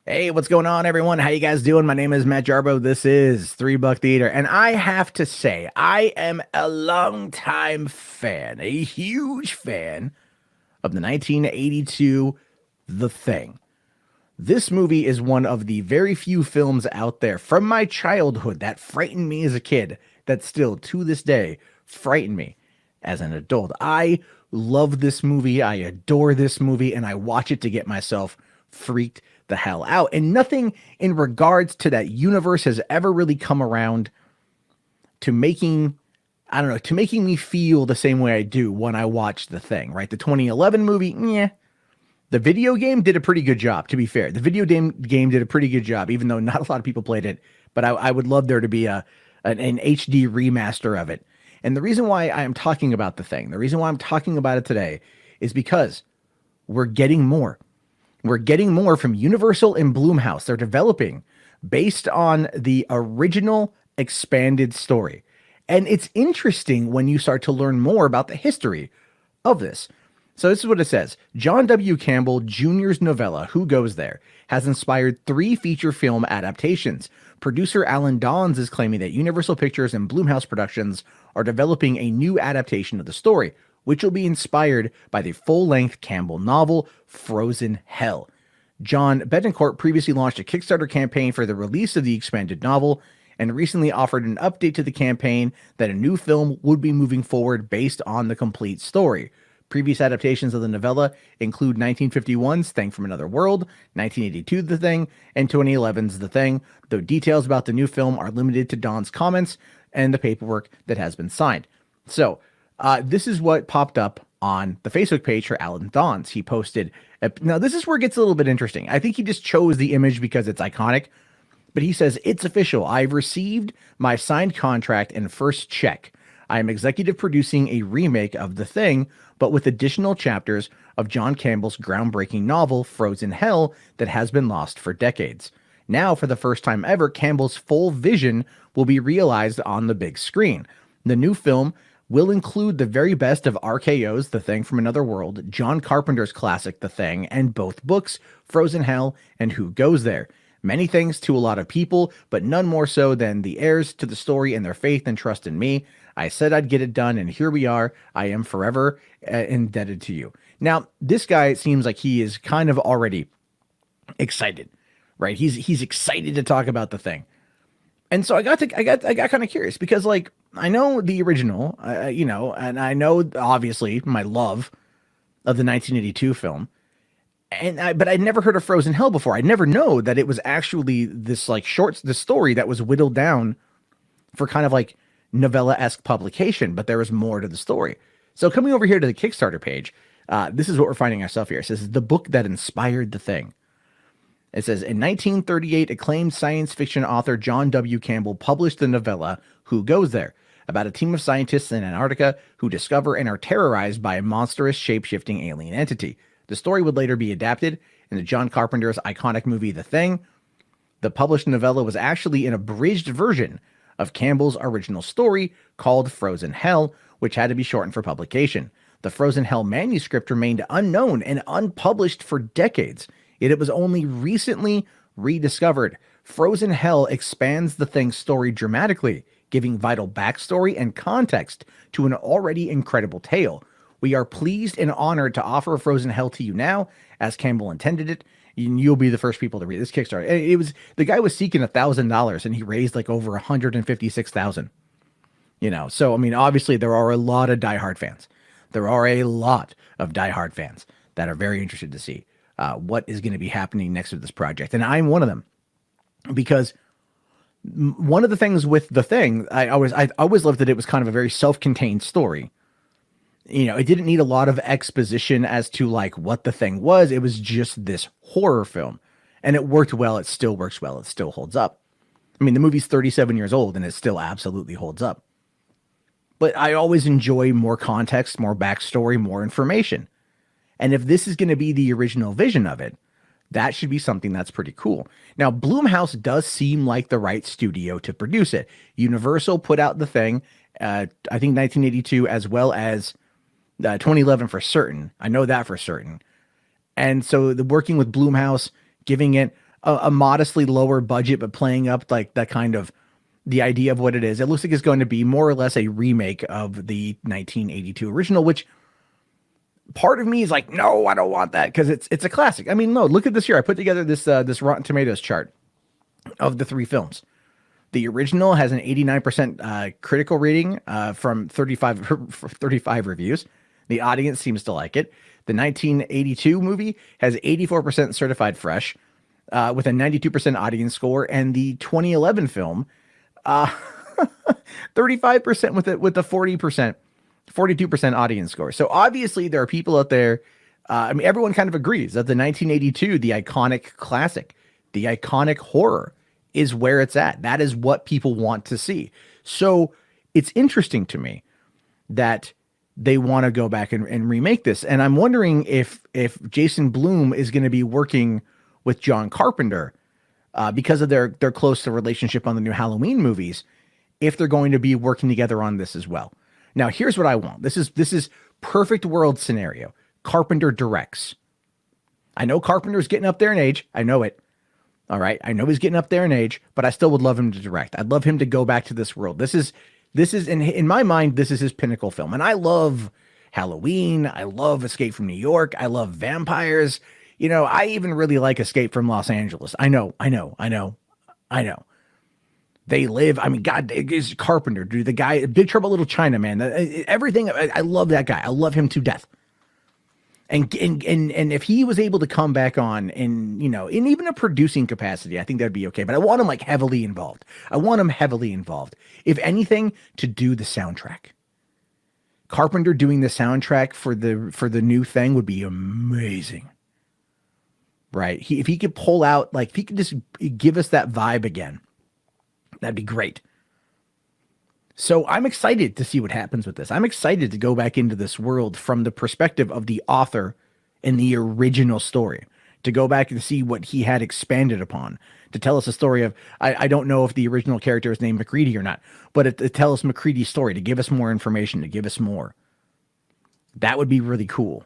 Hey, what's going on, everyone? How you guys doing? My name is Matt Jarbo. This is Three Buck Theater, and I have to say, I am a longtime fan, a huge fan of the 1982 The Thing. This movie is one of the very few films out there from my childhood that frightened me as a kid, that still to this day frighten me as an adult. I love this movie. I adore this movie, and I watch it to get myself freaked the hell out. And nothing in regards to that universe has ever really come around to making, I don't know, to making me feel the same way I do when I watch The Thing, right? The 2011 movie, yeah. The video game did a pretty good job, to be fair. The video game did a pretty good job, even though not a lot of people played it. But I would love there to be an HD remaster of it. And the reason why I am talking about The Thing, the reason why I'm talking about it today, is because we're getting more. We're getting more from Universal and Blumhouse. They're developing based on the original expanded story. And it's interesting when you start to learn more about the history of this. So this is what it says. John W. Campbell Jr.'s novella, Who Goes There, has inspired 3 feature film adaptations. Producer Alan Dawes is claiming that Universal Pictures and Blumhouse Productions are developing a new adaptation of the story, which will be inspired by the full-length Campbell novel, Frozen Hell. John Betancourt previously launched a Kickstarter campaign for the release of the expanded novel and recently offered an update to the campaign that a new film would be moving forward based on the complete story. Previous adaptations of the novella include 1951's Thing from Another World, 1982's The Thing, and 2011's The Thing, though details about the new film are limited to Don's comments and the paperwork that has been signed. So, this is what popped up on the Facebook page for Alan Dawes. He posted, now this is where it gets a little bit interesting. I think he just chose the image because it's iconic, but he says, "It's official. I've received my signed contract and first check. I am executive producing a remake of The Thing, but with additional chapters of John Campbell's groundbreaking novel, Frozen Hell, that has been lost for decades. Now, for the first time ever, Campbell's full vision will be realized on the big screen. The new film will include the very best of RKO's The Thing from Another World, John Carpenter's classic The Thing, and both books, Frozen Hell and Who Goes There. Many thanks to a lot of people, but none more so than the heirs to the story and their faith and trust in me. I said I'd get it done, and here we are. I am forever indebted to you." Now, this guy seems like he is kind of already excited, right? He's excited to talk about The Thing. And so I got kind of curious because, like, I know the original, and I know obviously my love of the 1982 film, but I'd never heard of Frozen Hell before. I'd never know that it was actually this like the story that was whittled down for kind of like novella-esque publication, but there was more to the story. So coming over here to the Kickstarter page, this is what we're finding ourselves here. It says the book that inspired The Thing. It says, in 1938, acclaimed science fiction author John W. Campbell published the novella Who Goes There, about a team of scientists in Antarctica who discover and are terrorized by a monstrous shape-shifting alien entity. The story would later be adapted into John Carpenter's iconic movie The Thing. The published novella was actually an abridged version of Campbell's original story called Frozen Hell, which had to be shortened for publication. The Frozen Hell manuscript remained unknown and unpublished for decades. Yet it was only recently rediscovered. Frozen Hell expands The Thing's story dramatically, giving vital backstory and context to an already incredible tale. We are pleased and honored to offer Frozen Hell to you now, as Campbell intended it. You'll be the first people to read this Kickstarter. It was the guy was seeking $1,000 and he raised like over 156,000. So I mean, obviously there are a lot of diehard fans. There are a lot of diehard fans that are very interested to see what is going to be happening next with this project, and I'm one of them because one of the things with The Thing, I always loved that it was kind of a very self-contained story. It didn't need a lot of exposition as to like what The Thing was. It was just this horror film, and it worked well. It still works well. It still holds up. I mean, the movie's 37 years old and it still absolutely holds up. But I always enjoy more context, more backstory, more information. And if this is going to be the original vision of it, that should be something that's pretty cool. Now, Blumhouse does seem like the right studio to produce it. Universal put out The Thing, I think 1982, as well as 2011 for certain. I know that for certain. And so the working with Blumhouse, giving it a modestly lower budget, but playing up like that kind of the idea of what it is. It looks like it's going to be more or less a remake of the 1982 original, which part of me is like, no, I don't want that because it's a classic. I mean, no, look at this here. I put together this Rotten Tomatoes chart of the three films. The original has an 89% critical rating from 35 reviews. The audience seems to like it. The 1982 movie has 84% certified fresh with a 92% audience score. And the 2011 film, 35% with a 42% audience score. So obviously there are people out there. I mean, everyone kind of agrees that the 1982, the iconic classic, the iconic horror, is where it's at. That is what people want to see. So it's interesting to me that they want to go back and remake this. And I'm wondering if Jason Blum is going to be working with John Carpenter because of their close relationship on the new Halloween movies, if they're going to be working together on this as well. Now, here's what I want. This is perfect world scenario. Carpenter directs. I know Carpenter's getting up there in age. I know it. All right. I know he's getting up there in age, but I still would love him to direct. I'd love him to go back to this world. This is in my mind, this is his pinnacle film. And I love Halloween. I love Escape from New York. I love vampires. You know, I even really like Escape from Los Angeles. I know. They live. I mean, God, is Carpenter, dude, the guy, Big Trouble Little China, man, everything. I love that guy. I love him to death. And if he was able to come back on in even a producing capacity, I think that'd be okay. But I want him like heavily involved. If anything, to do the soundtrack. Carpenter doing the soundtrack for the new thing would be amazing. Right? If he could pull out, like, if he could just give us that vibe again, that'd be great. So I'm excited to see what happens with this. I'm excited to go back into this world from the perspective of the author in the original story, to go back and see what he had expanded upon, to tell us a story of, I don't know if the original character is named MacReady or not, but to tell us MacReady's story, to give us more information, to give us more. That would be really cool.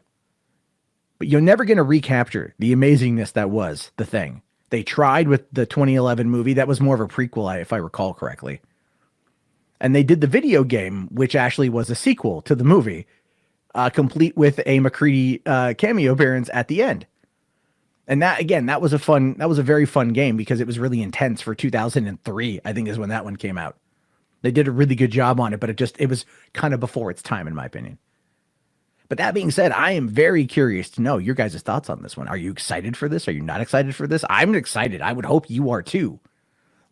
But you're never going to recapture the amazingness that was The Thing. They tried with the 2011 movie. That was more of a prequel, if I recall correctly. And they did the video game, which actually was a sequel to the movie, complete with a MacReady cameo appearance at the end. And that, again, that was a very fun game because it was really intense for 2003, I think is when that one came out. They did a really good job on it, but it was kind of before its time, in my opinion. But that being said, I am very curious to know your guys' thoughts on this one. Are you excited for this? Are you not excited for this? I'm excited. I would hope you are too.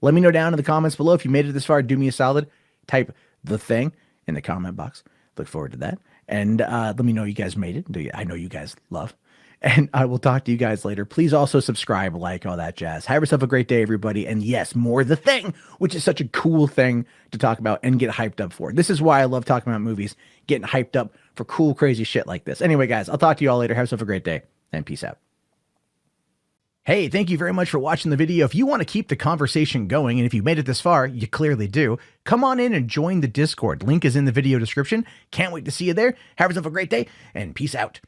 Let me know down in the comments below. If you made it this far, do me a solid. Type The Thing in the comment box. Look forward to that. And let me know you guys made it. I know you guys love. And I will talk to you guys later. Please also subscribe, like, all that jazz. Have yourself a great day, everybody. And yes, more The Thing, which is such a cool thing to talk about and get hyped up for. This is why I love talking about movies, getting hyped up for cool, crazy shit like this. Anyway, guys, I'll talk to you all later. Have yourself a great day and peace out. Hey, thank you very much for watching the video. If you want to keep the conversation going, and if you made it this far, you clearly do, come on in and join the Discord. Link is in the video description. Can't wait to see you there. Have yourself a great day and peace out.